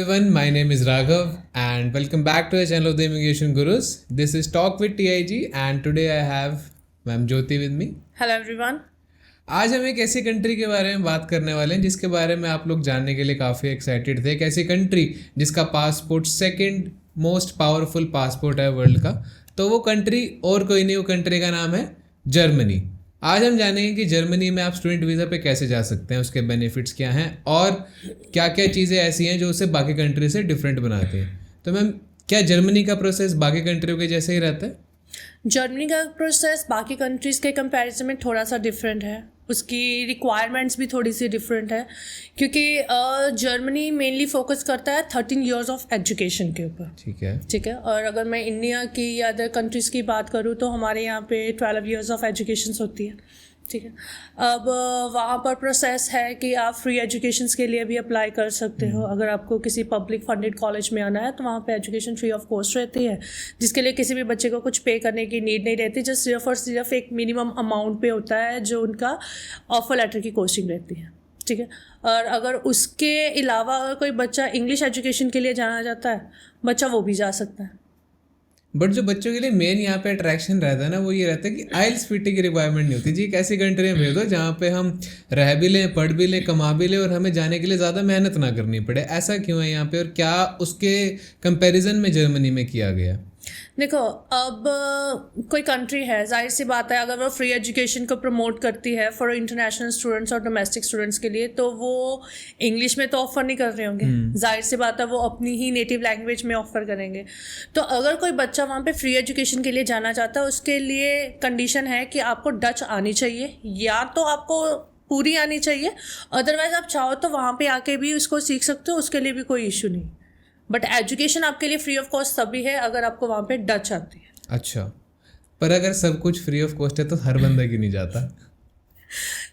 everyone, my name is Raghav and welcome back to the channel of the Immigration Gurus. This is Talk with TIG and today I have Ma'am Jyoti with me. Hello everyone. आज हम एक ऐसी country के बारे में बात करने वाले हैं जिसके बारे में आप लोग जानने के लिए काफ़ी एक्साइटेड थे। एक ऐसी कंट्री जिसका passport second most powerful passport है वर्ल्ड का। तो वो कंट्री और कोई नहीं, वो कंट्री का नाम है जर्मनी। आज हम जानेंगे कि जर्मनी में आप स्टूडेंट वीज़ा पे कैसे जा सकते हैं, उसके बेनिफिट्स क्या हैं और क्या क्या चीज़ें ऐसी हैं जो उसे बाकी कंट्री से डिफरेंट बनाते हैं। तो मैम, क्या जर्मनी का प्रोसेस बाकी कंट्रियों के जैसे ही रहता है? जर्मनी का प्रोसेस बाकी कंट्रीज़ के कंपैरिजन में थोड़ा सा डिफरेंट है। उसकी रिक्वायरमेंट्स भी थोड़ी सी डिफरेंट है क्योंकि जर्मनी मेनली फोकस करता है 13 इयर्स ऑफ एजुकेशन के ऊपर। ठीक है। और अगर मैं इंडिया की या अदर कंट्रीज़ की बात करूँ तो हमारे यहाँ पे 12 इयर्स ऑफ एजुकेशन होती है। ठीक है। अब वहाँ पर प्रोसेस है कि आप फ्री एजुकेशंस के लिए भी अप्लाई कर सकते हो। अगर आपको किसी पब्लिक फंडेड कॉलेज में आना है तो वहाँ पे एजुकेशन फ्री ऑफ कॉस्ट रहती है, जिसके लिए किसी भी बच्चे को कुछ पे करने की नीड नहीं रहती। जस्ट सिर्फ और सिर्फ एक मिनिमम अमाउंट पे होता है जो उनका ऑफर लेटर की कॉस्टिंग रहती है। ठीक है। और अगर उसके अलावा अगर कोई बच्चा इंग्लिश एजुकेशन के लिए जाना चाहता है, बच्चा वो भी जा सकता है। बट जो बच्चों के लिए मेन यहाँ पे अट्रैक्शन रहता है ना, वो ये रहता है कि आइल्स फिटी की रिक्वायरमेंट नहीं होती जी। एक ऐसी कंट्री में भेज दो जहाँ पे हम रह भी लें, पढ़ भी लें, कमा भी लें और हमें जाने के लिए ज़्यादा मेहनत ना करनी पड़े। ऐसा क्यों है यहाँ पे और क्या उसके कंपैरिजन में जर्मनी में किया गया? देखो, अब कोई कंट्री है, जाहिर सी बात है, अगर वो फ्री एजुकेशन को प्रमोट करती है फॉर इंटरनेशनल स्टूडेंट्स और डोमेस्टिक स्टूडेंट्स के लिए, तो वो इंग्लिश में तो ऑफ़र नहीं कर रहे होंगे। जाहिर सी बात है, वो अपनी ही नेटिव लैंग्वेज में ऑफ़र करेंगे। तो अगर कोई बच्चा वहाँ पे फ्री एजुकेशन के लिए जाना चाहता है, उसके लिए कंडीशन है कि आपको डच आनी चाहिए, या तो आपको पूरी आनी चाहिए, अदरवाइज़ आप चाहो तो वहाँ पर आके भी उसको सीख सकते हो, उसके लिए भी कोई इशू नहीं। बट एजुकेशन आपके लिए फ्री ऑफ कॉस्ट तभी है अगर आपको वहाँ पे डच आती है। अच्छा, पर अगर सब कुछ फ्री ऑफ कॉस्ट है तो हर बंदा क्यों नहीं जाता?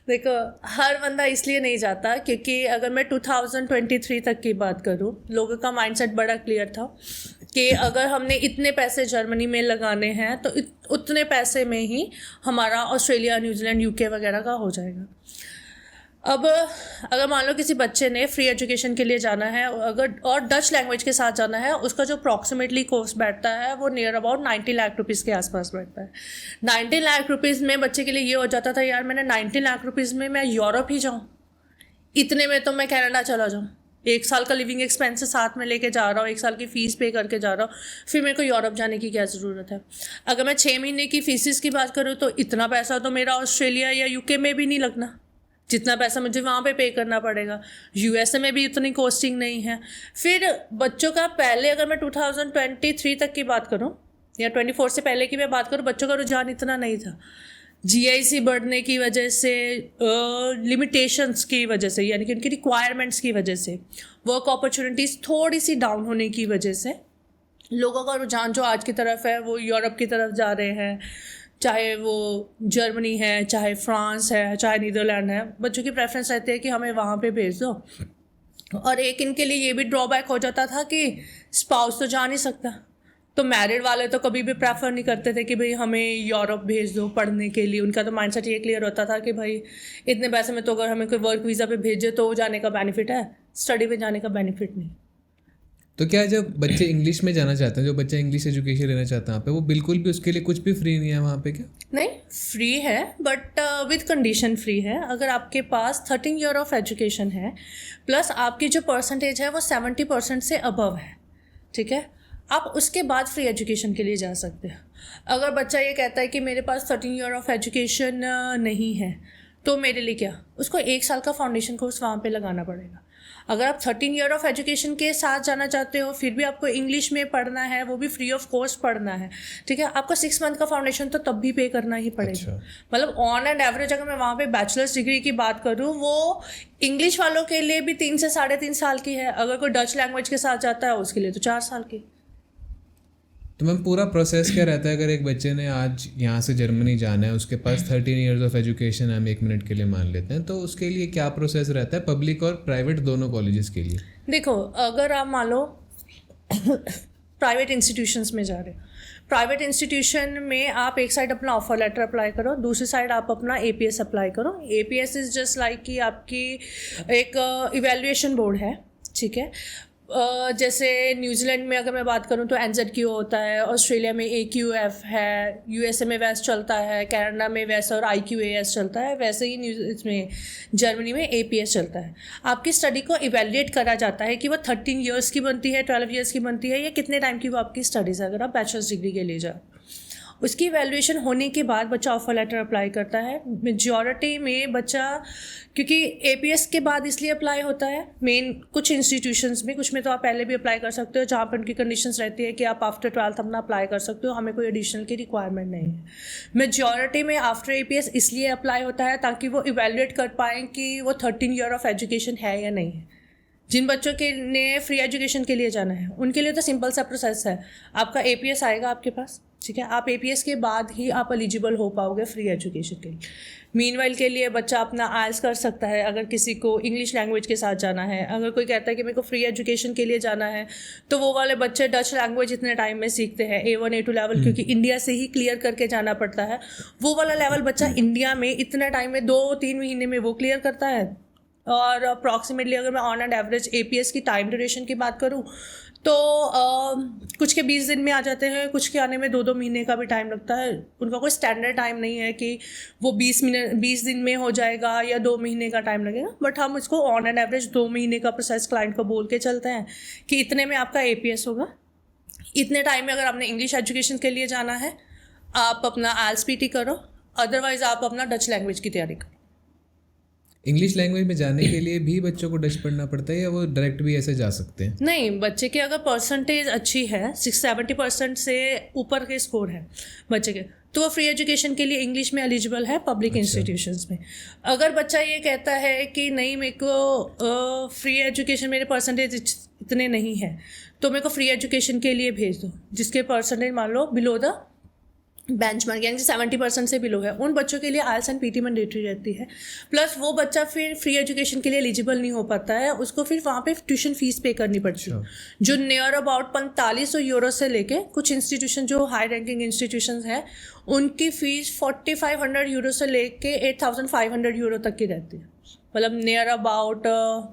देखो, हर बंदा इसलिए नहीं जाता क्योंकि अगर मैं 2023 तक की बात करूँ, लोगों का माइंडसेट बड़ा क्लियर था कि अगर हमने इतने पैसे जर्मनी में लगाने हैं तो उतने पैसे में ही हमारा ऑस्ट्रेलिया, न्यूजीलैंड, यूके वगैरह का हो जाएगा। अब अगर मान लो किसी बच्चे ने फ्री एजुकेशन के लिए जाना है अगर और डच लैंग्वेज के साथ जाना है, उसका जो अप्रॉक्सीमेटली कॉस्ट बैठता है वो नियर अबाउट 90 लाख रुपीज़ के आसपास बैठता है। 90 लाख रुपीज़ में बच्चे के लिए ये हो जाता था, यार मैंने 90 लाख रुपीज़ में मैं यूरोप ही जाऊँ, इतने में तो मैं कनाडा चला जाऊँ। 1 साल का लिविंग एक्सपेंसेस साथ में लेके जा रहा हूँ, 1 साल की फ़ीस पे करके जा रहा हूँ, फिर मेरे को यूरोप जाने की क्या ज़रूरत है? अगर मैं 6 महीने की फ़ीसिस की बात करूँ तो इतना पैसा तो मेरा ऑस्ट्रेलिया या यूके में भी नहीं लगना, जितना पैसा मुझे वहाँ पे करना पड़ेगा। यूएसए में भी इतनी कॉस्टिंग नहीं है। फिर बच्चों का पहले अगर मैं 2023 तक की बात करूँ या 24 से पहले की मैं बात करूँ, बच्चों का रुझान इतना नहीं था। जीआईसी बढ़ने की वजह से, लिमिटेशंस की वजह से, यानी कि उनकी रिक्वायरमेंट्स की वजह से, वर्क अपॉर्चुनिटीज़ थोड़ी सी डाउन होने की वजह से लोगों का रुझान जो आज की तरफ है वो यूरोप की तरफ जा रहे हैं। चाहे वो जर्मनी है, चाहे फ्रांस है, चाहे नीदरलैंड है, बच्चों की प्रेफरेंस रहती है कि हमें वहाँ पे भेज दो। और एक इनके लिए ये भी ड्रॉबैक हो जाता था कि स्पाउस तो जा नहीं सकता, तो मैरिड वाले तो कभी भी प्रेफर नहीं करते थे कि भाई हमें यूरोप भेज दो पढ़ने के लिए। उनका तो माइंडसेट ये क्लियर होता था कि भाई इतने पैसे में तो अगर हमें कोई वर्क वीज़ा पे भेजे तो जाने का बेनिफिट है, स्टडी पे जाने का बेनिफिट नहीं। तो क्या जब बच्चे इंग्लिश में जाना चाहते हैं, जो बच्चा इंग्लिश एजुकेशन लेना चाहता है वहाँ पे, वो बिल्कुल भी उसके लिए कुछ भी फ्री नहीं है वहाँ पे? क्या नहीं, फ्री है बट विद कंडीशन फ्री है। अगर आपके पास 13 ईयर ऑफ एजुकेशन है प्लस आपकी जो परसेंटेज है वो 70% से अबव है, ठीक है, आप उसके बाद फ्री एजुकेशन के लिए जा सकते हैं। अगर बच्चा ये कहता है कि मेरे पास 13 ईयर ऑफ एजुकेशन नहीं है, तो मेरे लिए क्या, उसको 1 साल का फाउंडेशन कोर्स वहाँ पे लगाना पड़ेगा। अगर आप 13 ईयर ऑफ एजुकेशन के साथ जाना चाहते हो, फिर भी आपको इंग्लिश में पढ़ना है, वो भी फ्री ऑफ कॉस्ट पढ़ना है, ठीक है, आपको 6 मंथ का फाउंडेशन तो तब भी पे करना ही पड़ेगा। अच्छा। मतलब ऑन एंड एवरेज अगर मैं वहाँ पे बैचलर्स डिग्री की बात करूँ, वो इंग्लिश वालों के लिए भी 3 से 3.5 साल की है। अगर कोई डच लैंग्वेज के साथ जाता है उसके लिए तो 4 साल की। तो मैम, पूरा प्रोसेस क्या रहता है? अगर एक बच्चे ने आज यहाँ से जर्मनी जाना है, उसके पास 13 इयर्स ऑफ एजुकेशन हम 1 मिनट के लिए मान लेते हैं, तो उसके लिए क्या प्रोसेस रहता है पब्लिक और प्राइवेट दोनों कॉलेजेस के लिए? देखो, अगर आप मान लो प्राइवेट इंस्टीट्यूशंस में जा रहे हो, प्राइवेट इंस्टीट्यूशन में आप एक साइड अपना ऑफर लेटर अप्लाई करो, दूसरी साइड आप अपना APS अप्लाई करो। APS इज़ जस्ट लाइक कि आपकी एक इवेल्युएशन बोर्ड है, ठीक है। जैसे न्यूजीलैंड में अगर मैं बात करूं तो NZQ होता है, ऑस्ट्रेलिया में AQF है, USA में वेस्ट चलता है, कनाडा में वेस्ट और IQAS चलता है, वैसे ही इसमें जर्मनी में APS चलता है। आपकी स्टडी को इवेल्युएट करा जाता है कि वो 13 ईयर्स की बनती है, 12 ईयर्स की बनती है, या कितने टाइम की वो आपकी स्टडीज़ है अगर आप बैचलर्स डिग्री के लिए जाओ। उसकी इवैल्यूएशन होने के बाद बच्चा ऑफर लेटर अप्लाई करता है। मेजॉरिटी में बच्चा, क्योंकि APS के बाद इसलिए अप्लाई होता है मेन कुछ इंस्टीट्यूशंस में, कुछ में तो आप पहले भी अप्लाई कर सकते हो जहाँ पर उनकी कंडीशंस रहती है कि आप आफ्टर 12th अपना अप्लाई कर सकते हो, हमें कोई एडिशनल की रिक्वायरमेंट नहीं है। मेजॉरिटी में आफ्टर APS इसलिए अप्लाई होता है ताकि वो इवैल्यूएट कर पाएँ कि वो 13 ईयर ऑफ एजुकेशन है या नहीं है। जिन बच्चों के ने फ्री एजुकेशन के लिए जाना है उनके लिए तो सिंपल सा प्रोसेस है, आपका APS आएगा आपके पास, ठीक है, आप APS के बाद ही आप एलिजिबल हो पाओगे फ्री एजुकेशन के लिए। मीनवाइल के लिए बच्चा अपना IELTS कर सकता है अगर किसी को इंग्लिश लैंग्वेज के साथ जाना है। अगर कोई कहता है कि मेरे को फ्री एजुकेशन के लिए जाना है तो वो वाले बच्चे डच लैंग्वेज इतने टाइम में सीखते हैं A1 A2 लेवल, क्योंकि इंडिया से ही क्लियर करके जाना पड़ता है। वो वाला लेवल बच्चा इंडिया में इतने टाइम में 2-3 महीने में वो क्लियर करता है। और अप्रॉक्सीमेटली अगर मैं ऑन एंड एवरेज APS की टाइम ड्यूरेशन की बात करूँ तो कुछ के 20 दिन में आ जाते हैं, कुछ के आने में 2-2 महीने का भी टाइम लगता है। उनका कोई स्टैंडर्ड टाइम नहीं है कि वो 20 दिन में हो जाएगा या 2 महीने का टाइम लगेगा, बट हम इसको ऑन एंड एवरेज 2 महीने का प्रोसेस क्लाइंट को बोल के चलते हैं कि इतने में आपका APS होगा। इतने टाइम में अगर आपने इंग्लिश एजुकेशन के लिए जाना है आप अपना IELTS PT करो, अदरवाइज आप अपना डच लैंग्वेज की तैयारी करो। इंग्लिश लैंग्वेज में जाने के लिए भी बच्चों को डच पढ़ना पड़ता है या वो डायरेक्ट भी ऐसे जा सकते हैं? नहीं, बच्चे की अगर परसेंटेज अच्छी है, 70% से ऊपर के स्कोर है बच्चे के, तो वो फ्री एजुकेशन के लिए इंग्लिश में एलिजिबल है पब्लिक इंस्टीट्यूशंस में। अगर बच्चा ये कहता है कि नहीं मेरे को फ्री एजुकेशन, मेरे परसेंटेज इतने नहीं है तो मेरे को फ्री एजुकेशन के लिए भेज दो, जिसके परसेंटेज मान लो बिलो द बेंचमार्क यानी 70% से बिलो है, उन बच्चों के लिए IELTS एंड PT मैंडेटरी रहती है। प्लस वो बच्चा फिर फ्री एजुकेशन के लिए एलिजिबल नहीं हो पाता है, उसको फिर वहाँ पे ट्यूशन फीस पे करनी पड़ती है, जो नियर अबाउट 4500 यूरो से लेके, कुछ इंस्टीट्यूशन जो हाई रैंकिंग इंस्टीट्यूशन हैं उनकी फ़ीस 4500 यूरो से लेके 8500 यूरो तक की रहती है। मतलब नियर अबाउट,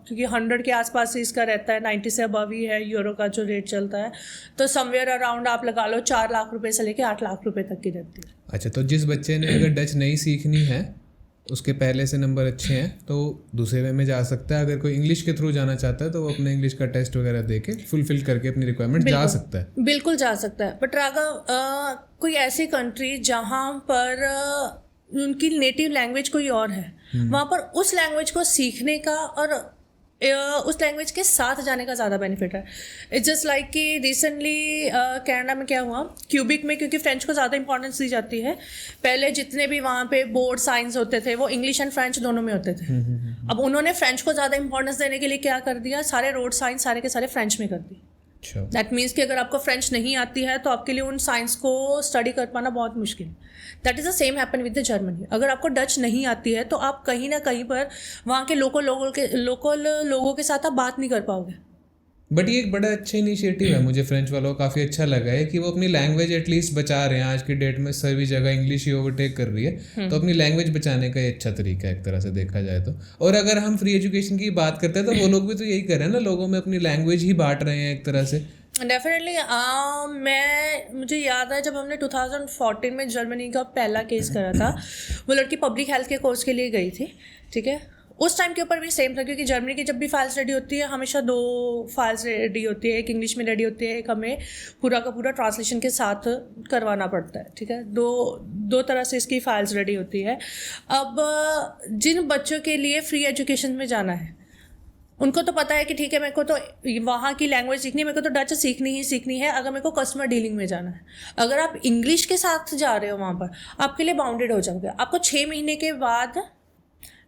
क्योंकि 100 के आसपास ही इसका रहता है, 90 से अबव ही है यूरो का जो रेट चलता है, तो समवेयर अराउंड आप लगा लो 4 लाख रुपए से लेके 8 लाख रुपए तक की रहती है। अच्छा, तो जिस बच्चे ने अगर डच नहीं सीखनी है, उसके पहले से नंबर अच्छे हैं तो दूसरे वे में जा सकता है। अगर कोई इंग्लिश के थ्रू जाना चाहता है तो वो अपने इंग्लिश का टेस्ट वगैरह दे के फुलफिल करके अपनी रिक्वायरमेंट जा सकता है। बिल्कुल जा सकता है, बट राघव कोई ऐसी कंट्री जहाँ पर उनकी नेटिव लैंग्वेज कोई और है, वहाँ पर उस लैंग्वेज को सीखने का और उस लैंग्वेज के साथ जाने का ज़्यादा बेनिफिट है। इट्स जस्ट लाइक कि रिसेंटली कनाडा में क्या हुआ, क्यूबिक में क्योंकि फ्रेंच को ज़्यादा इंपॉर्टेंस दी जाती है, पहले जितने भी वहाँ पे बोर्ड साइंस होते थे वो इंग्लिश एंड फ्रेंच दोनों में होते थे। अब उन्होंने फ्रेंच को ज़्यादा इंपॉर्टेंस देने के लिए क्या कर दिया, सारे रोड साइंस सारे के सारे फ्रेंच में कर दिए। दैट मीन्स कि अगर आपको फ्रेंच नहीं आती है तो आपके लिए उन साइंस को स्टडी कर पाना बहुत मुश्किल है। That is the same happen with the Germany. अगर आपको डच नहीं आती है तो आप कहीं ना कहीं पर वहाँ के लोकल लोगों के साथ आप बात नहीं कर पाओगे। बट ये एक बड़ा अच्छा इनिशिएटिव है, मुझे फ्रेंच वालों को काफ़ी अच्छा लगा है कि वो अपनी लैंग्वेज एटलीस्ट बचा रहे हैं। आज की डेट में सभी जगह इंग्लिश ही ओवरटेक कर रही है, तो अपनी लैंग्वेज बचाने का ये अच्छा तरीका है एक तरह से देखा जाए तो। और अगर हम फ्री एजुकेशन की बात करते हैं तो वो लोग भी तो यही कर रहे हैं ना, लोगों में अपनी लैंग्वेज ही बांट रहे हैं एक तरह से। डेफिनेटली मुझे याद है जब हमने 2014 में जर्मनी का पहला केस करा था, वो लड़की पब्लिक हेल्थ के कोर्स के लिए गई थी, ठीक है। उस टाइम के ऊपर भी सेम था, क्योंकि जर्मनी की जब भी फाइल्स रेडी होती है हमेशा 2 फाइल्स रेडी होती है, एक इंग्लिश में रेडी होती है, एक हमें पूरा का पूरा ट्रांसलेशन के साथ करवाना पड़ता है, ठीक है। दो तरह से इसकी फाइल्स रेडी होती है। अब जिन बच्चों के लिए फ्री एजुकेशन में जाना है उनको तो पता है कि ठीक है मेरे को तो वहाँ की लैंग्वेज सीखनी है, मेरे को तो डच सीखनी ही सीखनी है। अगर मेरे को कस्टमर डीलिंग में जाना है, अगर आप इंग्लिश के साथ जा रहे हो वहाँ पर आपके लिए बाउंडेड हो जाओगे। आपको 6 महीने के बाद,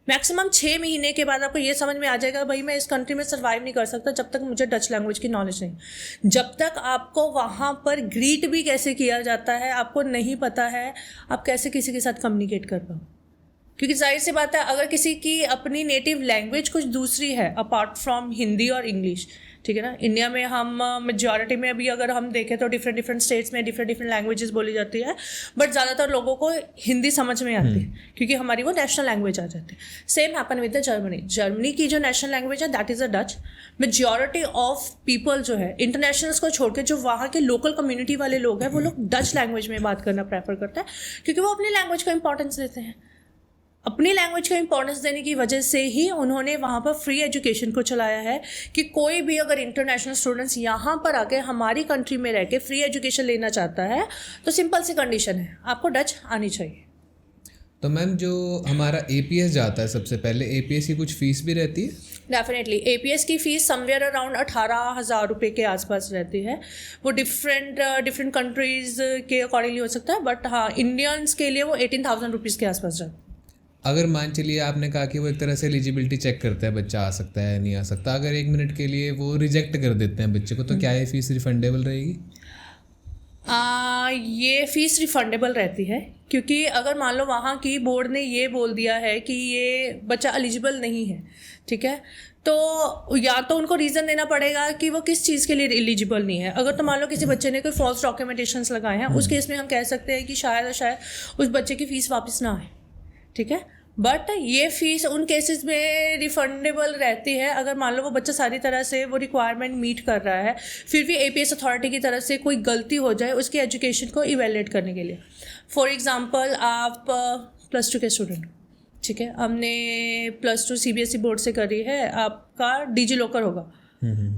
मैक्सिमम 6 महीने के बाद आपको ये समझ में आ जाएगा भाई मैं इस कंट्री में सर्वाइव नहीं कर सकता जब तक मुझे डच लैंग्वेज की नॉलेज नहीं। जब तक आपको वहाँ पर ग्रीट भी कैसे किया जाता है आपको नहीं पता है, आप कैसे किसी के साथ कम्युनिकेट कर पाओ। क्योंकि जाहिर सी बात है अगर किसी की अपनी नेटिव लैंग्वेज कुछ दूसरी है अपार्ट फ्रॉम हिंदी और इंग्लिश, ठीक है ना। इंडिया में हम मेजॉरिटी में अभी अगर हम देखें तो डिफरेंट डिफरेंट स्टेट्स में डिफरेंट लैंग्वेजेस बोली जाती है, बट ज़्यादातर लोगों को हिंदी समझ में आती है क्योंकि हमारी वो नेशनल लैंग्वेज आ जाती है। Same happen with the Germany की जो नेशनल लैंग्वेज है that is a Dutch. Majority of people जो है इंटरनेशनल्स को छोड़ के जो वहाँ के लोकल कम्युनिटी वाले लोग हैं वो लोग डच लैंग्वेज में बात करना प्रेफर करते हैं क्योंकि वो अपनी लैंग्वेज को इंपॉर्टेंस देते हैं। अपनी लैंग्वेज को इंपॉर्टेंस देने की वजह से ही उन्होंने वहाँ पर फ्री एजुकेशन को चलाया है कि कोई भी अगर इंटरनेशनल स्टूडेंट्स यहाँ पर आके हमारी कंट्री में रह के फ्री एजुकेशन लेना चाहता है तो सिंपल सी कंडीशन है, आपको डच आनी चाहिए। तो मैम जो हमारा एपीएस जाता है सबसे पहले, एपीएस की कुछ फीस भी रहती है? डेफिनेटली एपीएस की फ़ीस समवेयर अराउंड 18,000 रुपये के आसपास रहती है। वो डिफरेंट कंट्रीज़ के अकॉर्डिंगली हो सकता है, बट हाँ इंडियंस के लिए वो 18,000 रुपीज़ के आसपास जाता है। अगर मान चलिए आपने कहा कि वो एक तरह से एलिजिबिलिटी चेक करता है, बच्चा आ सकता है नहीं आ सकता, अगर 1 मिनट के लिए वो रिजेक्ट कर देते हैं बच्चे को, तो क्या ये फीस रिफंडेबल रहेगी? ये फ़ीस रिफंडेबल रहती है क्योंकि अगर मान लो वहाँ की बोर्ड ने ये बोल दिया है कि ये बच्चा एलिजिबल नहीं है, ठीक है, तो या तो उनको रीज़न देना पड़ेगा कि वो किस चीज़ के लिए एलिजिबल नहीं है। अगर तो मान लो किसी बच्चे ने कोई फॉल्स डॉक्यूमेंटेशंस लगाए हैं, उस केस में हम कह सकते हैं कि शायद उस बच्चे की फ़ीस वापस ना आए, ठीक है। बट ये फ़ीस उन केसेस में रिफंडेबल रहती है अगर मान लो वो बच्चा सारी तरह से वो रिक्वायरमेंट मीट कर रहा है, फिर भी एपीएस अथॉरिटी की तरफ से कोई गलती हो जाए उसकी एजुकेशन को इवेलुएट करने के लिए। फॉर एग्जांपल आप +2 के स्टूडेंट, ठीक है, हमने +2 सीबीएसई बोर्ड से करी है, आपका डिजी लॉकर होगा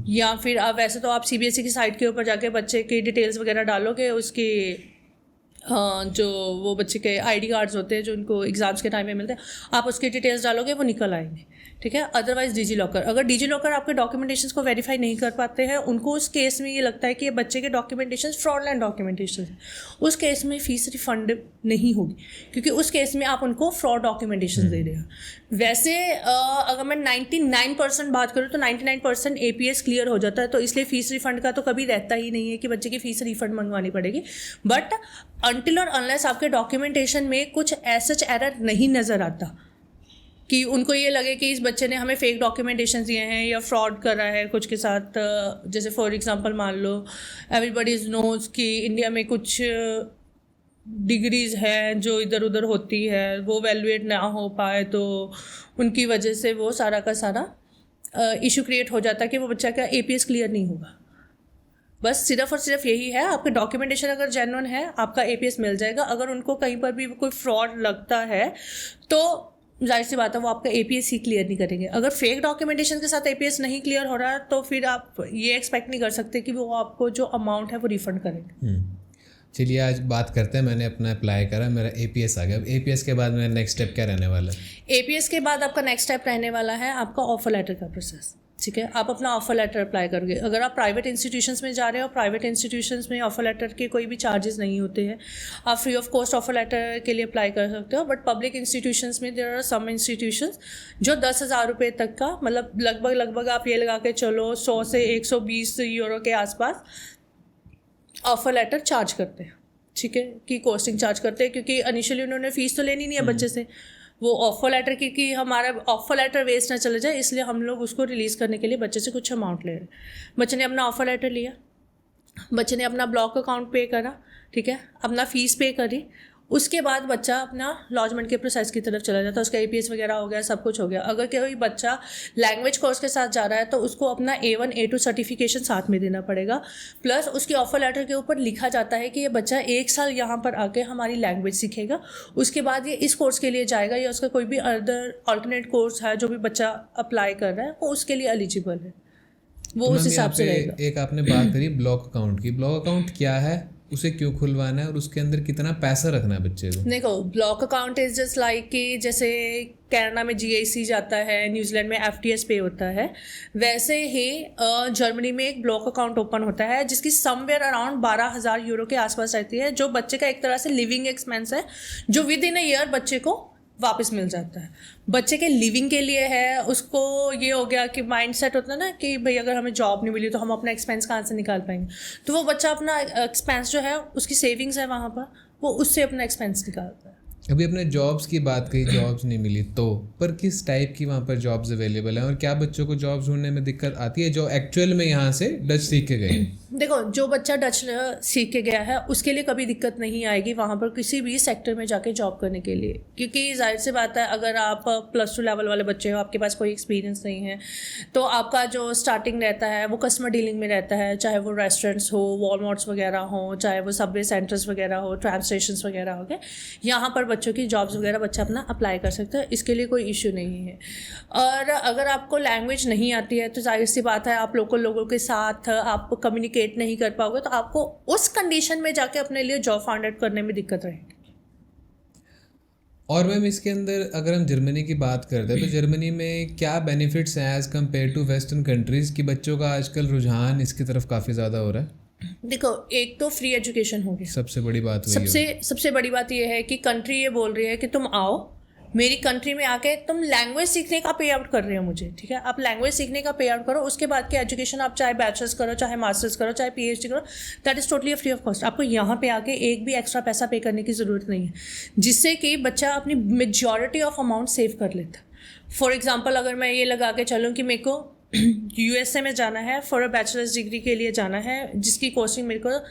या फिर आप वैसे तो आप सीबीएसई की साइट के ऊपर जाके बच्चे की डिटेल्स वगैरह डालोगे, उसकी जो वो बच्चे के आईडी कार्ड्स होते हैं जो उनको एग्ज़ाम्स के टाइम में मिलते हैं, आप उसकी डिटेल्स डालोगे वो निकल आएंगे, ठीक है। अदरवाइज डिजी लॉकर, अगर डिजी लॉकर आपके डॉक्यूमेंटेशंस को वेरीफाई नहीं कर पाते हैं, उनको उस केस में ये लगता है कि ये बच्चे के डॉक्यूमेंटेशन फ्रॉडलैंड डॉक्यूमेंटेशन है, उस केस में फ़ीस रिफंड नहीं होगी क्योंकि उस केस में आप उनको फ्रॉड डॉक्यूमेंटेशन दे रहे हैं। वैसे अगर मैं 99% बात करूँ तो 99% एपीएस क्लियर हो जाता है, तो इसलिए फ़ीस रिफंड का तो कभी रहता ही नहीं है कि बच्चे की फ़ीस रिफंड मंगवानी पड़ेगी। बट अनटिल और अनलेस आपके डॉक्यूमेंटेशन में कुछ ऐसा एरर नहीं नज़र आता कि उनको ये लगे कि इस बच्चे ने हमें फेक डॉक्यूमेंटेशन दिए हैं या फ्रॉड कर रहा है कुछ के साथ, जैसे फॉर एग्जांपल मान लो एवरीबडी नोज़ कि इंडिया में कुछ डिग्रीज़ हैं जो इधर उधर होती है, वो वैल्यूएट ना हो पाए तो उनकी वजह से वो सारा का सारा इशू क्रिएट हो जाता है कि वो बच्चा का एपीएस क्लियर नहीं होगा। बस सिर्फ और सिर्फ यही है, आपके डॉक्यूमेंटेशन अगर जेन्युइन है आपका एपीएस मिल जाएगा। अगर उनको कहीं पर भी कोई फ्रॉड लगता है तो जाहिर सी बात है वो आपका एपीएस ही क्लियर नहीं करेंगे। अगर फेक डॉक्यूमेंटेशन के साथ एपीएस नहीं क्लियर हो रहा है तो फिर आप ये एक्सपेक्ट नहीं कर सकते कि वो आपको जो अमाउंट है वो रिफंड करेंगे। चलिए आज बात करते हैं, मैंने अपना अप्लाई करा, मेरा एपीएस आ गया, अब एपीएस के बाद मेरा नेक्स्ट स्टेप क्या रहने वाला है? एपीएस के बाद आपका नेक्स्ट स्टेप रहने वाला है आपका ऑफर लेटर का प्रोसेस, ठीक है। आप अपना ऑफर लेटर अप्लाई करोगे। अगर आप प्राइवेट इंस्टीट्यूशंस में जा रहे हो, प्राइवेट इंस्टीट्यूशंस में ऑफर लेटर के कोई भी चार्जेस नहीं होते हैं, आप free of cost offer letter के लिए अप्लाई कर सकते हो। बट पब्लिक इंस्टीट्यूशंस में देयर आर सम इंस्टीट्यूशंस जो 10,000 रुपये तक का, मतलब लगभग आप ये लगा के चलो 100 से 120 यूरो के आसपास ऑफर लेटर चार्ज करते हैं, ठीक है, की कॉस्टिंग चार्ज करते हैं क्योंकि इनिशियली उन्होंने फ़ीस तो लेनी नहीं है बच्चे से। वो ऑफर लेटर की हमारा ऑफर लेटर वेस्ट ना चले जाए इसलिए हम लोग उसको रिलीज़ करने के लिए बच्चे से कुछ अमाउंट ले रहे हैं। बच्चे ने अपना ऑफर लेटर लिया, बच्चे ने अपना ब्लॉक अकाउंट पे करा, ठीक है, अपना फ़ीस पे करी, उसके बाद बच्चा अपना लॉजमेंट के प्रोसेस की तरफ चला जाता है। उसका एपीएस वगैरह हो गया, सब कुछ हो गया। अगर कोई बच्चा लैंग्वेज कोर्स के साथ जा रहा है तो उसको अपना A1 A2 सर्टिफिकेशन साथ में देना पड़ेगा, प्लस उसकी ऑफर लेटर के ऊपर लिखा जाता है कि ये बच्चा 1 साल यहाँ पर आके हमारी लैंग्वेज सीखेगा, उसके बाद ये इस कोर्स के लिए जाएगा या उसका कोई भी अदर अल्टरनेट कोर्स है जो भी बच्चा अप्लाई कर रहा है वो उसके लिए एलिजिबल है, वो उस हिसाब से रहेगा। एक आपने बात करी ब्लॉक अकाउंट की, ब्लॉक अकाउंट क्या है, उसे क्यों खुलवाना है और उसके अंदर कितना पैसा रखना है बच्चे को? देखो, block account is just like कि जैसे कनाडा में GIC जाता है, न्यूजीलैंड में FTS पे होता है, वैसे ही जर्मनी में एक ब्लॉक अकाउंट ओपन होता है जिसकी समवेयर अराउंड 12,000 यूरो के आसपास रहती है, जो बच्चे का एक तरह से लिविंग एक्सपेंस है जो विद इन अ ईयर बच्चे को वापस मिल जाता है। बच्चे के लिविंग के लिए है, उसको ये हो गया कि माइंड सेट होता है ना कि भाई अगर हमें जॉब नहीं मिली तो हम अपना एक्सपेंस कहाँ से निकाल पाएंगे, तो वो बच्चा अपना एक्सपेंस जो है उसकी सेविंग्स है वहाँ पर, वो उससे अपना एक्सपेंस निकालता है। अभी अपने जॉब्स की बात कही, जॉब्स नहीं मिली तो पर किस टाइप की वहाँ पर जॉब्स अवेलेबल हैं और क्या बच्चों को जॉब्स ढूंढने में दिक्कत आती है जो एक्चुअल में यहाँ से डच सीख के गए हैं? देखो, जो बच्चा डच सीख के गया है उसके लिए कभी दिक्कत नहीं आएगी वहाँ पर किसी भी सेक्टर में जाके जॉब करने के लिए, क्योंकि जाहिर सी बात है अगर आप +2 लेवल वाले बच्चे हो, आपके पास कोई एक्सपीरियंस नहीं है, तो आपका जो स्टार्टिंग रहता है वो कस्टमर डीलिंग में रहता है, चाहे वो रेस्टोरेंट्स हो, वॉलमार्ट्स वगैरह हो, चाहे वो सबवे सेंटर्स वगैरह हो, ट्राम स्टेशंस वगैरह हो गए, यहाँ पर बच्चों की जॉब्स वगैरह बच्चा अपना अप्लाई कर सकता है, इसके लिए कोई इशू नहीं है। और अगर आपको लैंग्वेज नहीं आती है तो जाहिर सी बात है आप लोगों के साथ आप कम्युनिकेट नहीं कर पाओगे, तो आपको उस कंडीशन में जाके अपने लिए जॉब फाइंड आउट करने में दिक्कत रहेगी। और मैम इसके अंदर अगर हम जर्मनी की बात करते हैं तो जर्मनी में क्या बेनिफिट्स हैं as compare to western countries कि बच्चों का आजकल रुझान इसकी तरफ काफ़ी ज़्यादा हो रहा है? देखो, एक तो फ्री एजुकेशन हो गया, सबसे बड़ी बात वही है। सबसे बड़ी बात यह है कि कंट्री ये बोल रही है कि तुम आओ मेरी कंट्री में आके तुम लैंग्वेज सीखने का पे आउट कर रहे हो मुझे, ठीक है, आप लैंग्वेज सीखने का पे आउट करो, उसके बाद की एजुकेशन आप चाहे बैचलर्स करो, चाहे मास्टर्स करो, चाहे PhD करो, that is totally free of cost. आपको यहाँ पे आके एक भी एक्स्ट्रा पैसा पे करने की ज़रूरत नहीं है, जिससे कि बच्चा अपनी मेजॉरिटी ऑफ अमाउंट सेव कर लेता। फॉर एग्जाम्पल, अगर मैं ये लगा के चलूँ कि मेरे को USA में जाना है फॉर अ बैचलर्स डिग्री के लिए जाना है, जिसकी कोचिंग मेरे को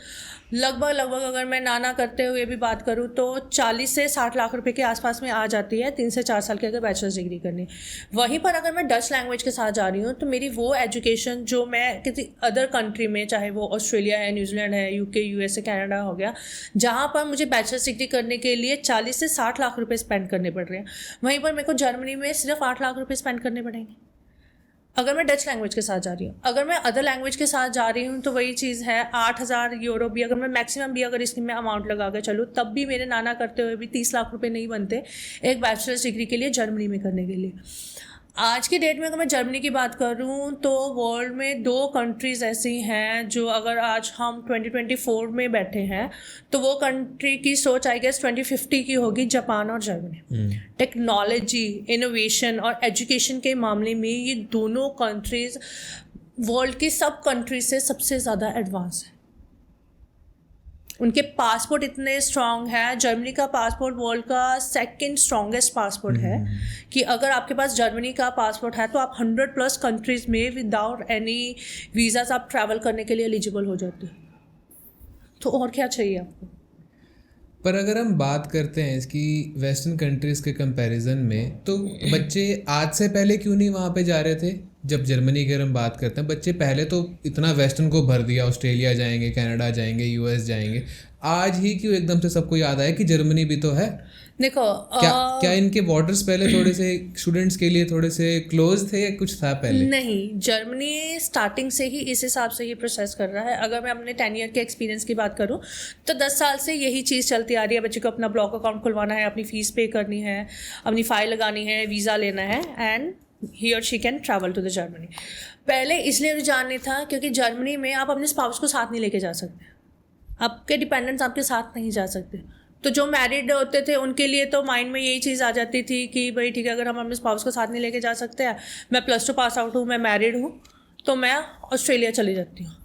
लगभग अगर मैं नाना करते हुए भी बात करूँ तो 40 से 60 लाख रुपए के आसपास में आ जाती है 3 से 4 साल की अगर बैचलर्स डिग्री करनी। वहीं पर अगर मैं डच लैंग्वेज के साथ जा रही हूँ तो मेरी वो एजुकेशन जो मैं किसी अदर कंट्री में, चाहे वो ऑस्ट्रेलिया है, न्यूजीलैंड है, UK, USA, कनाडा हो गया, जहाँ पर मुझे बैचलर्स डिग्री करने के लिए 40 से 60 लाख रुपये स्पेंड करने पड़ रहे हैं, वहीं पर मेरे को जर्मनी में सिर्फ 8 लाख रुपये स्पेंड करने पड़ेंगे अगर मैं डच लैंग्वेज के साथ जा रही हूँ। अगर मैं अदर लैंग्वेज के साथ जा रही हूँ तो वही चीज़ है, 8,000 यूरो भी अगर मैं मैक्सिमम भी अगर इसकी मैं अमाउंट लगा कर चलूँ तब भी मेरे नाना करते हुए भी 30 लाख रुपए नहीं बनते एक बैचलर्स डिग्री के लिए जर्मनी में करने के लिए। आज की डेट में अगर मैं जर्मनी की बात करूं तो वर्ल्ड में 2 कंट्रीज़ ऐसी हैं जो अगर आज हम 2024 में बैठे हैं तो वो कंट्री की सोच आई गेस 2050 की होगी, जापान और जर्मनी। टेक्नोलॉजी, इनोवेशन और एजुकेशन के मामले में ये दोनों कंट्रीज़ वर्ल्ड की सब कंट्रीज से सबसे ज़्यादा एडवांस है। उनके पासपोर्ट इतने स्ट्रांग है, जर्मनी का पासपोर्ट वर्ल्ड का 2nd स्ट्रॉन्गेस्ट पासपोर्ट है कि अगर आपके पास जर्मनी का पासपोर्ट है तो आप 100+ कंट्रीज़ में विदाउट एनी वीज़ाज आप ट्रैवल करने के लिए एलिजिबल हो जाते हैं। तो और क्या चाहिए आपको। पर अगर हम बात करते हैं इसकी वेस्टर्न कंट्रीज़ के कंपैरिजन में तो बच्चे आज से पहले क्यों नहीं वहाँ पे जा रहे थे? जब जर्मनी की अगर हम बात करते हैं, बच्चे पहले तो इतना वेस्टर्न को भर दिया, ऑस्ट्रेलिया जाएंगे, कनाडा जाएंगे, US जाएंगे, आज ही क्यों एकदम से सबको याद आया कि जर्मनी भी तो है? देखो, क्या इनके बॉर्डर्स पहले थोड़े से स्टूडेंट्स के लिए थोड़े से क्लोज थे या कुछ था पहले? नहीं, जर्मनी स्टार्टिंग से ही इस हिसाब से ही प्रोसेस कर रहा है। अगर मैं अपने 10 ईयर के एक्सपीरियंस की बात करूं तो 10 साल से यही चीज़ चलती आ रही है। बच्चे को अपना ब्लॉक अकाउंट खुलवाना है, अपनी फ़ीस पे करनी है, अपनी फ़ाइल लगानी है, वीज़ा लेना है एंड ही और she can travel to the Germany. पहले इसलिए रुझान नहीं था क्योंकि जर्मनी में आप अपने स्पाउस को साथ नहीं लेके जा सकते, आपके डिपेंडेंट्स आपके साथ नहीं जा सकते। तो जो मैरिड होते थे उनके लिए तो माइंड में यही चीज़ आ जाती थी कि भाई ठीक है, अगर हम अपने स्पाउस को साथ नहीं लेके जा सकते हैं, मैं +2 पास आउट हूँ, मैं मैरिड हूँ, तो मैं ऑस्ट्रेलिया चली जाती हूँ,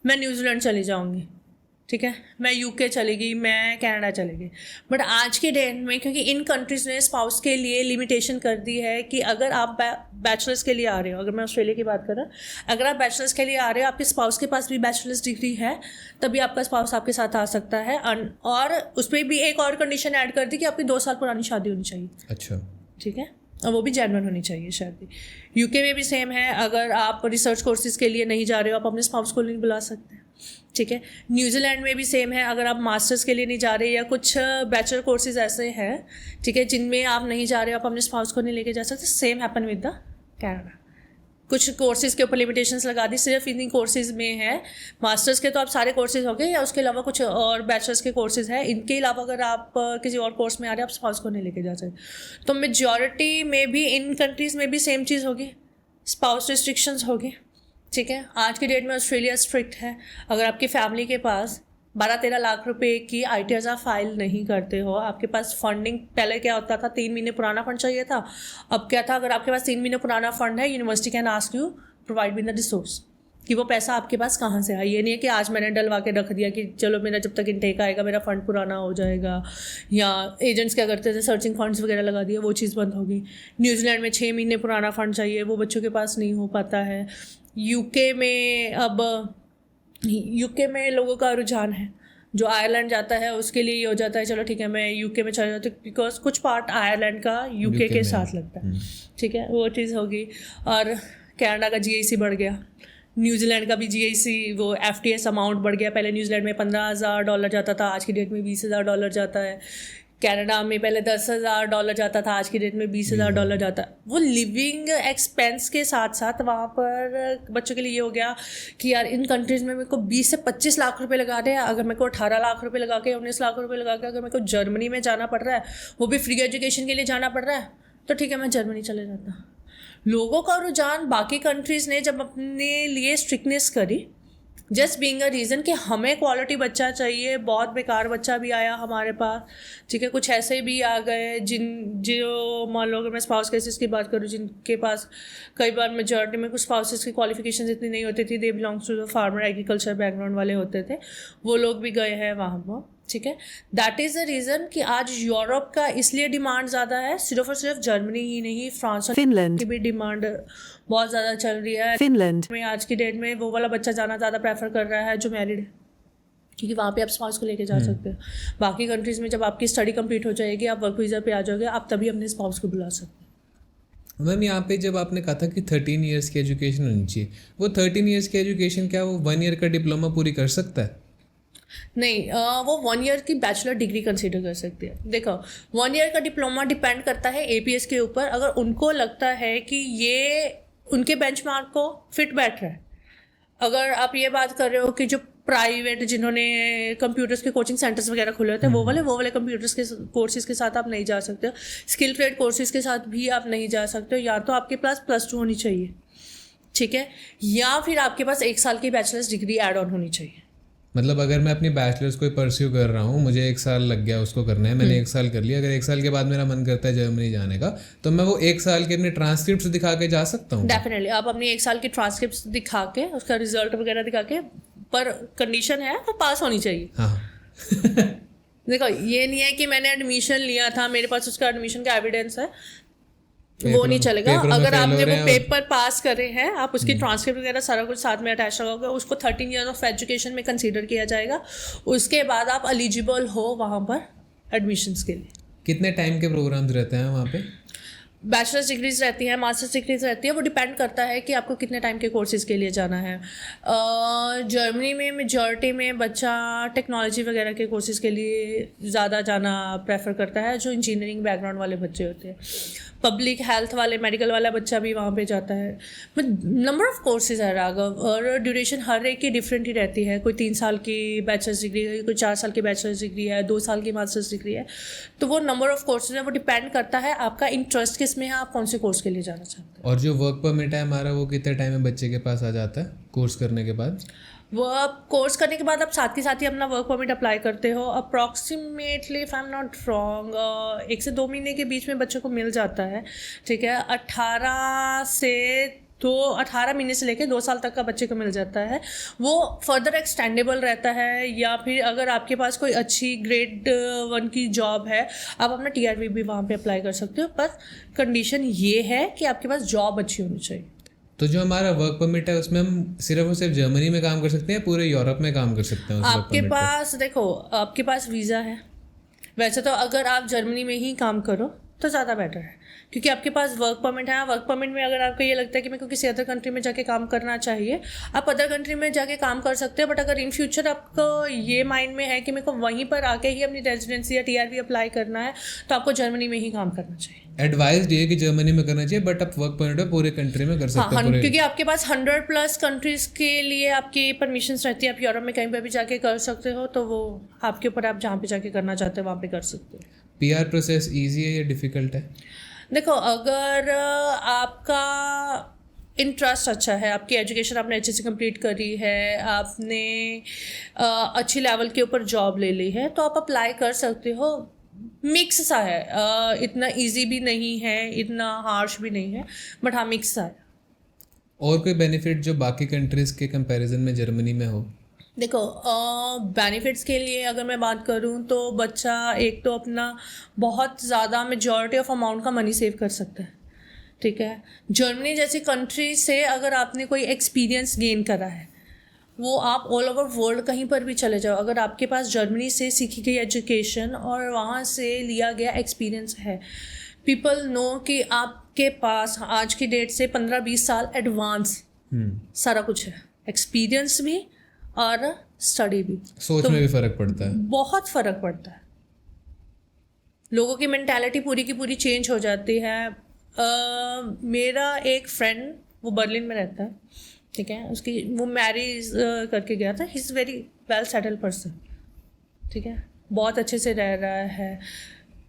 मैं न्यूजीलैंड चली जाऊँगी, ठीक है, मैं UK चली गई, मैं कनाडा चली गई। बट आज के डेट में क्योंकि इन कंट्रीज़ ने स्पाउस के लिए लिमिटेशन कर दी है कि अगर आप बैचलर्स के लिए आ रहे हो, अगर मैं ऑस्ट्रेलिया की बात करूँ, अगर आप बैचलर्स के लिए आ रहे हो, आपके स्पाउस के पास भी बैचलर्स डिग्री है, तभी आपका स्पाउस आपके साथ आ सकता है। और उस पर भी एक और कंडीशन ऐड कर दी कि आपकी 2 साल पुरानी शादी होनी चाहिए। अच्छा, ठीक है, और वो भी जेन्युइन होनी चाहिए शादी। UK में भी सेम है, अगर आप रिसर्च कोर्सेज के लिए नहीं जा रहे हो, आप अपने स्पाउस को नहीं बुला सकते, ठीक है। न्यूजीलैंड में भी सेम है, अगर आप मास्टर्स के लिए नहीं जा रहे या कुछ बैचलर कोर्सेज ऐसे हैं, ठीक है, जिनमें आप नहीं जा रहे हो, आप अपने स्पाउस को नहीं लेके जा सकते। Same happen with the Canada. कुछ कोर्सेज़ के ऊपर लिमिटेशंस लगा दी, सिर्फ इन्हीं कोर्सेज़ में है। मास्टर्स के तो आप सारे कोर्सेज़ हो गए, या उसके अलावा कुछ और बैचलर्स के कोर्सेज़ हैं, इनके अलावा अगर आप किसी और कोर्स में आ रहे हैं, आप स्पाउस को नहीं लेके जा सकते। तो मेजॉरिटी में भी इन कंट्रीज़ में भी सेम चीज़ होगी, स्पाउस रिस्ट्रिक्शंस होगी, ठीक है। आज की डेट में ऑस्ट्रेलिया स्ट्रिक्ट है, अगर आपकी फैमिली के पास 12-13 लाख रुपए की ITRs आप फाइल नहीं करते हो, आपके पास फंडिंग, पहले क्या होता था 3 महीने पुराना फंड चाहिए था, अब क्या था, अगर आपके पास 3 महीने पुराना फंड है, university can ask you provide with the resource, कि वो पैसा आपके पास कहाँ से आया। ये नहीं है कि आज मैंने डलवा के रख दिया कि चलो मेरा जब तक इनटेक आएगा मेरा फंड पुराना हो जाएगा, या एजेंट्स क्या करते थे सर्चिंग फंड्स वगैरह लगा दिया, वो चीज़ बंद होगी। न्यूजीलैंड में 6 महीने पुराना फंड चाहिए, वो बच्चों के पास नहीं हो पाता है। यूके में लोगों का रुझान है, जो आयरलैंड जाता है उसके लिए ये हो जाता है चलो ठीक है मैं यूके में चला जाता हूँ, बिकॉज कुछ पार्ट आयरलैंड का यूके के साथ लगता है, ठीक है, वो चीज़ होगी। और कनाडा का जीआईसी बढ़ गया, न्यूजीलैंड का भी जीआईसी वो एफटीएस अमाउंट बढ़ गया। पहले न्यूजीलैंड में $15,000 जाता था, आज की डेट में $20,000 जाता है। कनाडा में पहले $10,000 जाता था, आज की डेट में $20,000 जाता है। वो लिविंग एक्सपेंस के साथ साथ वहाँ पर बच्चों के लिए ये हो गया कि यार इन कंट्रीज़ में मेरे को 20 से 25 लाख रुपए लगा रहे हैं, अगर मेरे को 18 लाख रुपए लगा के 19 लाख रुपए लगा के अगर मेरे को जर्मनी में जाना पड़ रहा है, वो भी फ्री एजुकेशन के लिए जाना पड़ रहा है, तो ठीक है मैं जर्मनी चले जाता। लोगों का रुझान बाकी कंट्रीज़ ने जब अपने लिए स्ट्रिक्टनेस करी, जस्ट बीइंग अ रीज़न कि हमें क्वालिटी बच्चा चाहिए, बहुत बेकार बच्चा भी आया हमारे पास, ठीक है, कुछ ऐसे भी आ गए जो मान लो अगर मैं स्पाउस केसेस की बात करूँ जिनके पास कई बार मेजॉरिटी में कुछ स्पाउसेस की क्वालिफिकेशन इतनी नहीं होती थी, they belongs to the farmer agriculture background वाले होते थे, वो लोग भी गए हैं वहाँ पर, ठीक है। दैट इज़ द रीज़न कि आज यूरोप का इसलिए डिमांड ज़्यादा है, सिर्फ और सिर्फ जर्मनी ही नहीं, फ्रांस फिनलैंड की भी डिमांड बहुत ज़्यादा चल रही है। फिनलैंड में आज की डेट में वो वाला बच्चा जाना ज़्यादा प्रेफर कर रहा है जो मैरिड है, क्योंकि वहाँ पे आप स्पाउस को लेके जा सकते हो। बाकी कंट्रीज़ में जब आपकी स्टडी कंप्लीट हो जाएगी, आप वर्क वीज़ा पे आ जाओगे, आप तभी अपने स्पाउस को बुला सकते हो। मैम यहाँ पे जब आपने कहा था कि 13 ईयर्स की एजुकेशन होनी चाहिए, वो 13 ईयर्स की एजुकेशन क्या वो 1 ईयर का डिप्लोमा पूरी कर सकता है? नहीं, वो 1 ईयर की बैचलर डिग्री कंसीडर कर सकते हैं। देखो 1 ईयर का डिप्लोमा डिपेंड करता है एपीएस के ऊपर, अगर उनको लगता है कि ये उनके बेंचमार्क को फिट बैठ रहा है। अगर आप ये बात कर रहे हो कि जो प्राइवेट जिन्होंने कंप्यूटर्स के कोचिंग सेंटर्स वगैरह खुले होते हैं, वो वाले कंप्यूटर्स के कोर्सेज के साथ आप नहीं जा सकते हो, स्किल ट्रेड कोर्सेज के साथ भी आप नहीं जा सकते हो। या तो आपके पास +2 होनी चाहिए, ठीक है, या फिर आपके पास 1 साल की बैचलर्स डिग्री ऐड ऑन होनी चाहिए। मतलब अगर मैं अपनी बैचलर्स को परस्यू कर रहा हूँ, मुझे 1 साल लग गया उसको करने है, मैंने 1 साल कर लिया, अगर 1 साल के बाद मेरा मन करता है जर्मनी जाने का, तो मैं वो 1 साल के अपने ट्रांसक्रिप्ट दिखा के जा सकता हूँ? डेफिनेटली आप अपनी 1 साल की ट्रांसक्रिप्ट दिखा के उसका रिजल्ट वगैरह दिखा के, पर कंडीशन है वो पास होनी चाहिए। हाँ देखो ये नहीं है कि मैंने एडमिशन लिया था, मेरे पास उसका एडमिशन का एविडेंस है, वो नहीं चलेगा। अगर आपने वो पेपर पास करे हैं, आप उसकी ट्रांसक्रिप्ट वगैरह सारा कुछ साथ में अटैच रखोगे, उसको 13 ईयर्स ऑफ एजुकेशन में कंसीडर किया जाएगा, उसके बाद आप एलिजिबल हो वहाँ पर एडमिशन्स के लिए। कितने टाइम के प्रोग्राम्स रहते हैं वहाँ पे? बैचलर्स डिग्रीज रहती हैं, मास्टर्स डिग्रीज रहती है, वो डिपेंड करता है कि आपको कितने टाइम के कोर्सेज के लिए जाना है। जर्मनी में मेजॉरिटी में बच्चा टेक्नोलॉजी वगैरह के कोर्सेज के लिए ज़्यादा जाना प्रेफर करता है, जो इंजीनियरिंग बैकग्राउंड वाले बच्चे होते हैं। पब्लिक हेल्थ वाले, मेडिकल वाला बच्चा भी वहाँ पे जाता है। नंबर ऑफ़ कोर्सेज है राघव, और ड्यूरेशन हर एक की डिफरेंट ही रहती है। कोई 3 साल की बैचलर्स डिग्री है, कोई 4 साल की बैचलर्स डिग्री है, 2 साल की मास्टर्स डिग्री है, तो वो नंबर ऑफ़ कोर्सेज है, वो डिपेंड करता है आपका इंटरेस्ट किस में है, आप कौन से कोर्स के लिए जाना चाहते हैं। और जो वर्क परमिट है हमारा, वो कितने टाइम में बच्चे के पास आ जाता है कोर्स करने के बाद? वो आप कोर्स करने के बाद आप साथ के साथ ही अपना वर्क परमिट अप्लाई करते हो। Approximately if I am not wrong 1 से 2 महीने के बीच में बच्चों को मिल जाता है, ठीक है। 18 महीने से लेकर 2 साल तक का बच्चे को मिल जाता है। वो फर्दर एक्सटेंडेबल रहता है, या फिर अगर आपके पास कोई अच्छी ग्रेड 1 की जॉब है, आप अपना TRV भी वहाँ पे अप्लाई कर सकते हो, पर कंडीशन ये है कि आपके पास जॉब अच्छी होनी चाहिए। तो जो हमारा वर्क परमिट है उसमें हम सिर्फ और सिर्फ जर्मनी में काम कर सकते हैं, पूरे यूरोप में काम कर सकते हैं? आपके पास देखो, आपके पास वीज़ा है, वैसे तो अगर आप जर्मनी में ही काम करो तो ज़्यादा बेटर है, क्योंकि आपके पास वर्क परमिट है। वर्क परमिट में अगर आपको ये लगता है कि मेरे को किसी अदर कंट्री में जाके काम करना चाहिए, आप अदर कंट्री में जाके काम कर सकते हैं। बट अगर इन फ्यूचर आपको ये माइंड में है कि मेरे को वहीं पर आके ही अपनी रेजिडेंसी या TRV अप्लाई करना है, तो आपको जर्मनी में ही काम करना चाहिए। एडवाइस ये है कि जर्मनी में करना चाहिए, बट आप वर्क परमिट पूरे कंट्री में कर सकते हैं। क्योंकि आपके पास 100+ कंट्रीज़ के लिए आपकी परमिशंस रहती है, आप यूरोप में कहीं पर भी जाके कर सकते हो, तो वो आपके ऊपर, आप जहाँ पे जाके करना चाहते हो वहाँ पे कर सकते हो। PR प्रोसेस ईजी है या डिफ़िकल्ट है? देखो, अगर आपका इंटरेस्ट अच्छा है, आपकी एजुकेशन आपने अच्छे से कंप्लीट करी है, आपने अच्छी लेवल के ऊपर जॉब ले ली है, तो आप अप्लाई कर सकते हो। मिक्स सा है, इतना इजी भी नहीं है, इतना हार्श भी नहीं है, बट हाँ मिक्स सा है। और कोई बेनिफिट जो बाकी कंट्रीज़ के कंपैरिजन में जर्मनी में हो? देखो, बेनिफिट्स के लिए अगर मैं बात करूँ तो बच्चा एक तो अपना बहुत ज़्यादा मेजॉरिटी ऑफ अमाउंट का मनी सेव कर सकता है, ठीक है। जर्मनी जैसी कंट्री से अगर आपने कोई एक्सपीरियंस गेन करा है, वो आप ऑल ओवर वर्ल्ड कहीं पर भी चले जाओ, अगर आपके पास जर्मनी से सीखी गई एजुकेशन और वहाँ से लिया गया एक्सपीरियंस है, पीपल नो कि आपके पास आज की डेट से 15-20 साल एडवांस सारा कुछ है, एक्सपीरियंस भी और स्टडी भी। सोच में भी फ़र्क पड़ता है, बहुत फ़र्क पड़ता है, लोगों की मेंटालिटी पूरी की पूरी चेंज हो जाती है। मेरा एक फ्रेंड, वो बर्लिन में रहता है, ठीक है, उसकी वो मैरिज करके गया था। He is very well settled person, ठीक है, बहुत अच्छे से रह रहा है,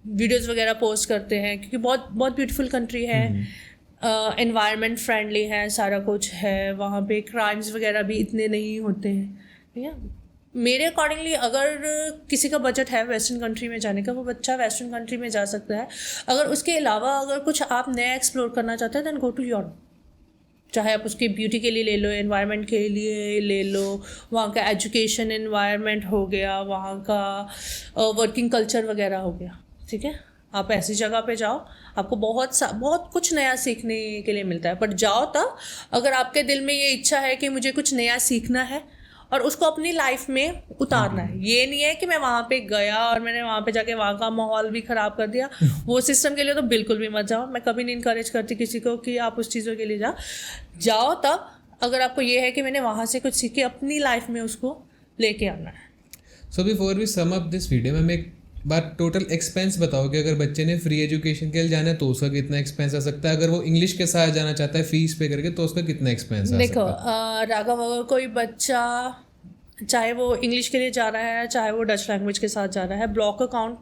वीडियोस वगैरह पोस्ट करते हैं, क्योंकि बहुत बहुत ब्यूटीफुल कंट्री है, एनवायरनमेंट फ्रेंडली है, सारा कुछ है वहाँ पे, क्राइम्स वगैरह भी इतने नहीं होते हैं, ठीक है। मेरे अकॉर्डिंगली अगर किसी का बजट है वेस्टर्न कंट्री में जाने का, वो बच्चा वेस्टर्न कंट्री में जा सकता है। अगर उसके अलावा अगर कुछ आप नया एक्सप्लोर करना चाहते हैं, दैन गो टू यूरोप। चाहे आप उसकी ब्यूटी के लिए ले लो, एनवायरनमेंट के लिए ले लो, वहाँ का एजुकेशन एनवायरनमेंट हो गया, वहाँ का वर्किंग कल्चर वगैरह हो गया, ठीक है। आप ऐसी जगह पे जाओ, आपको बहुत कुछ नया सीखने के लिए मिलता है। पर जाओ तब अगर आपके दिल में ये इच्छा है कि मुझे कुछ नया सीखना है और उसको अपनी लाइफ में उतारना है। ये नहीं है कि मैं वहाँ पे गया और मैंने वहाँ पे जाके वहाँ का माहौल भी ख़राब कर दिया। वो सिस्टम के लिए तो बिल्कुल भी मत जाओ। मैं कभी नहीं इनकरेज करती किसी को कि आप उस चीज़ों के लिए जाओ तब अगर आपको ये है कि मैंने वहाँ से कुछ सीख के अपनी लाइफ में उसको लेके आना है। So before we sum up this video में एक बात, टोटल एक्सपेंस बताओ कि अगर बच्चे ने फ्री एजुकेशन के लिए जाना है तो उसका कितना एक्सपेंस आ सकता है, अगर वो इंग्लिश के साथ जाना चाहता है फीस पे करके तो उसका कितना एक्सपेंस आ सकता है? देखो राघव, अगर कोई बच्चा चाहे वो इंग्लिश के लिए जा रहा है चाहे वो डच लैंग्वेज के साथ जा रहा है, ब्लॉक अकाउंट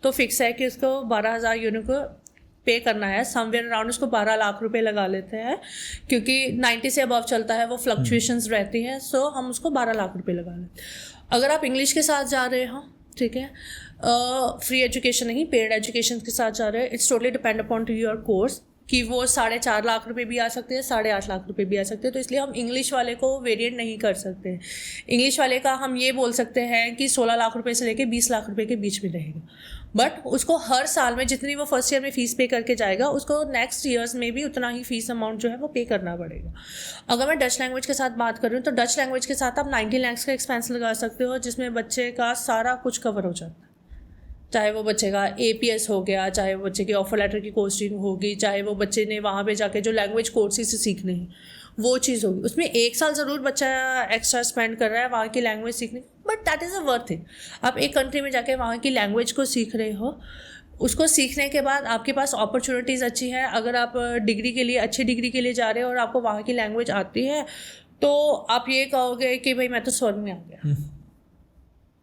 तो फिक्स है कि उसको 12,000 यूरो को पे करना है। समवेयर अराउंड उसको 12 लाख रुपए लगा लेते हैं, क्योंकि 90 से अबव चलता है, वो फ्लक्चुएशंस रहती हैं, सो हम उसको 12 लाख रुपए लगा लेते हैं। अगर आप इंग्लिश के साथ जा रहे हो, ठीक है, फ्री एजुकेशन नहीं, पेड एजुकेशन के साथ जा रहे हैं, it's totally depend upon two your course कि वो 4.5 लाख रुपए भी आ सकते हैं, 8.5 लाख रुपए भी आ सकते हैं। तो इसलिए हम इंग्लिश वाले को वेरिएंट नहीं कर सकते। इंग्लिश वाले का हम ये बोल सकते हैं कि 16 लाख रुपए से लेके 20 लाख रुपए के बीच में रहेगा, बट उसको हर साल में जितनी वो फर्स्ट ईयर में फ़ीस पे करके जाएगा, उसको नेक्स्ट ईयर्स में भी उतना ही फ़ीस अमाउंट जो है वो पे करना पड़ेगा। अगर मैं डच लैंग्वेज के साथ बात कर रही हूँ तो डच लैंग्वेज के साथ आप 19 लाख का एक्सपेंस लगा सकते हो, जिसमें बच्चे का सारा कुछ कवर हो जाता है। चाहे वो बच्चे का APS हो गया, चाहे वो बच्चे की ऑफर लेटर की कोचिंग होगी, चाहे वो बच्चे ने वहाँ पे जाके जो लैंग्वेज कोर्सेज सीखने हैं वो चीज़ होगी। उसमें 1 साल ज़रूर बच्चा एक्स्ट्रा स्पेंड कर रहा है वहाँ की लैंग्वेज सीखने, but that is a worth it. आप एक कंट्री में जाके वहाँ की लैंग्वेज को सीख रहे हो, उसको सीखने के बाद आपके पास अपॉर्चुनिटीज़ अच्छी है। अगर आप डिग्री के लिए, अच्छी डिग्री के लिए जा रहे हो और आपको वहाँ की लैंग्वेज आती है, तो आप ये कहोगे कि भाई मैं तो स्वर्ग में आ गया,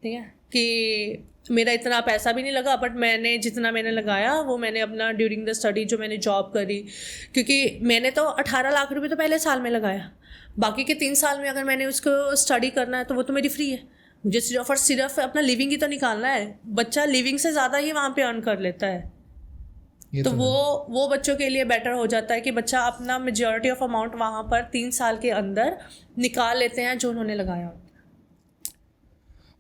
ठीक है, कि मेरा इतना पैसा भी नहीं लगा, बट मैंने जितना मैंने लगाया वो मैंने अपना ड्यूरिंग द स्टडी जो मैंने जॉब करी, क्योंकि मैंने तो 18 लाख रुपए तो पहले साल में लगाया, बाकी के 3 साल में अगर मैंने उसको स्टडी करना है तो वो तो मेरी फ्री है। मुझे सिर्फ और सिर्फ अपना लिविंग ही तो निकालना है। बच्चा लिविंग से ज़्यादा ही वहाँ पे अर्न कर लेता है। तो वो बच्चों के लिए बेटर हो जाता है कि बच्चा अपना मेजॉरिटी ऑफ अमाउंट वहाँ पर 3 साल के अंदर निकाल लेते हैं जो उन्होंने लगाया।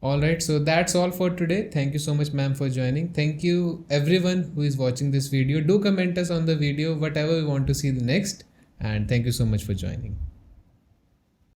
All right, so that's all for today. Thank you so much, ma'am, for joining. Thank you everyone who is watching this video. Do comment us on the video whatever you want to see the next, and thank you so much for joining.